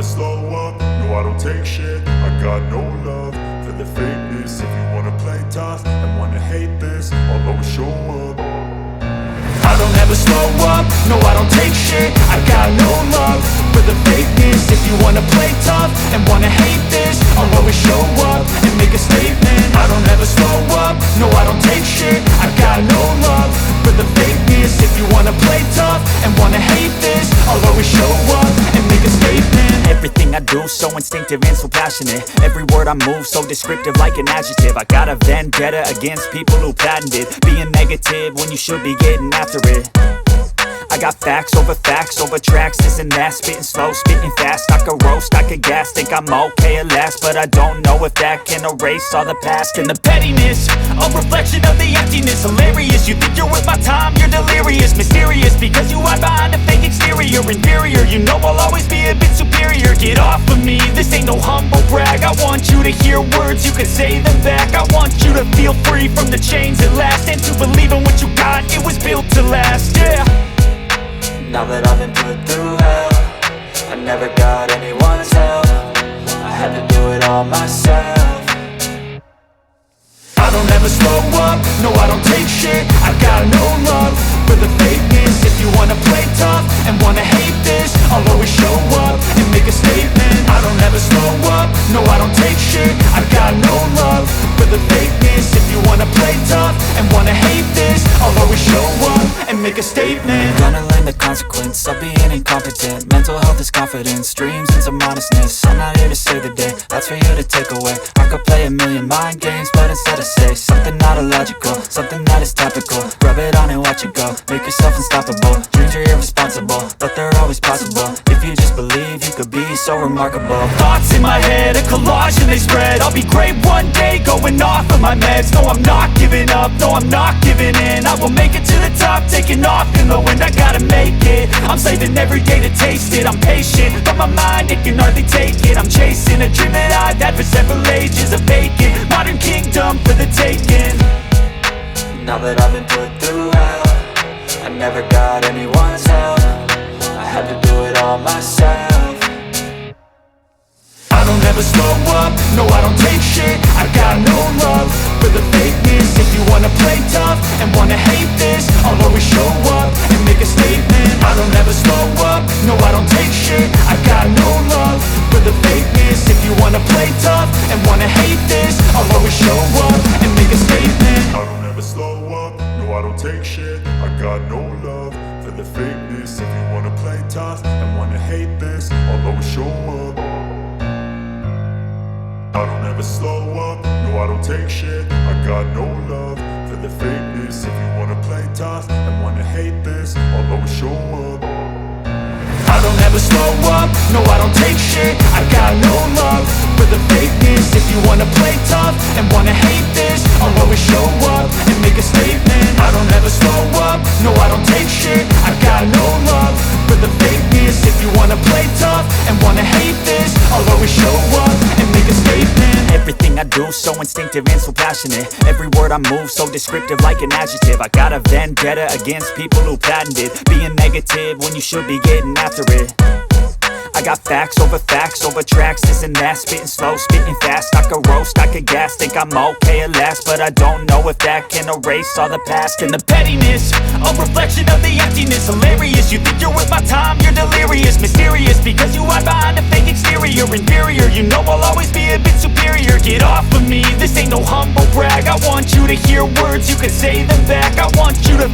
slow up, no I don't take shit. I got no love for the fakeness. If you wanna play tough and wanna hate this, I'll always show up. I don't ever slow up, no I don't take shit. I got no love for the fakeness. If you wanna play tough and wanna hate this, I'll always show up and make a statement. I don't ever slow up, no I don't take shit. I got no love for the fakeness. If you wanna play tough and wanna hate this, I'll always show up and make a statement. Everything I do so instinctive and so passionate. Every word I move so descriptive like an adjective. I got a vendetta against people who patented being negative when you should be getting after it. I got facts over tracks, this and that. Spitting slow, spitting fast. I could roast, I could gas. Think I'm okay at last, but I don't know if that can erase all the past. And the pettiness, a reflection of the emptiness. Hilarious, you think you're worth my time, you're delirious. Mysterious, because you hide behind a fake exterior. Inferior, you know I'll always be a bit superior. Get off of me, this ain't no humble brag. I want you to hear words, you can say them back. I want you to feel free from the chains at last, and to believe in what you got, it was built to last, yeah. Now that I've been put through hell, I never got anyone's help. I had to do it all myself. I don't ever slow up, no I don't take shit. I got no love for the fakeness. If you wanna play tough and wanna hate this, I'll always show up and make a statement. I don't ever slow up, no I don't take shit. I got no love for the fakeness. If you wanna play tough and wanna hate this, I'll always show up and make a statement. Gonna learn the consequence of being incompetent. Mental health is confidence, dreams and some honestness. I'm not here to save the day, that's for you to take away. I could play a million mind games, but instead I say something not illogical, something that is topical. Rub it on and watch it go, make yourself unstoppable. Dreams are irresponsible, but they're always possible. If you just believe, you could be so remarkable. Thoughts in my head, a collage and they spread. I'll be great one day, going off of my meds. No, I'm not giving up, no, I'm not giving in. I will make it to the top, taking off in the wind. I gotta make it, I'm saving every day to taste it. I'm patient, but my mind, it can hardly take it. I'm chasing a dream that I've had for several ages. A vacant, modern kingdom for the taking. Now that I've been put through hell, I never got anyone's help. I had to do it all myself. I don't ever slow up, no I don't take shit. I got no love for the fakeness. If you wanna play tough and wanna hate this, I'll always show up and make a statement. I don't ever slow up, no I don't take shit. I got no love for the fakeness. If you wanna play tough and wanna hate this, I'll always show up and make a statement. I don't ever slow up, no I don't take shit. I got no love for the fakeness. If you wanna play tough and wanna hate this, I'll always show up. I don't ever slow up, no I don't take shit. I got no love for the fakeness. If you wanna play tough and wanna hate this, I'll always show up. I don't ever slow up, no I don't take shit. I got no love for the fakeness. If you wanna play tough and wanna hate this, I'll always show up and make a statement. I don't ever slow up, no I don't take shit. I got no love for the fakeness. If you wanna play tough and wanna hate this, I'll always show up and make a statement. Everything I do so instinctive and so passionate. Every word I move so descriptive like an adjective. I got a vendetta against people who patented being negative when you should be getting after it. I got facts over tracks, this and that. Spitting slow, spitting fast. I could roast, I could gas. Think I'm okay at last, but I don't know if that can erase all the past. And the pettiness, a reflection of the emptiness. Hilarious, you think you're worth my time, you're delirious. Mysterious, because you hide behind a fake exterior. Inferior, you know I'll always be a bit superior. Get off of me, this ain't no humble brag. I want you to hear words, you can say them back. I want you to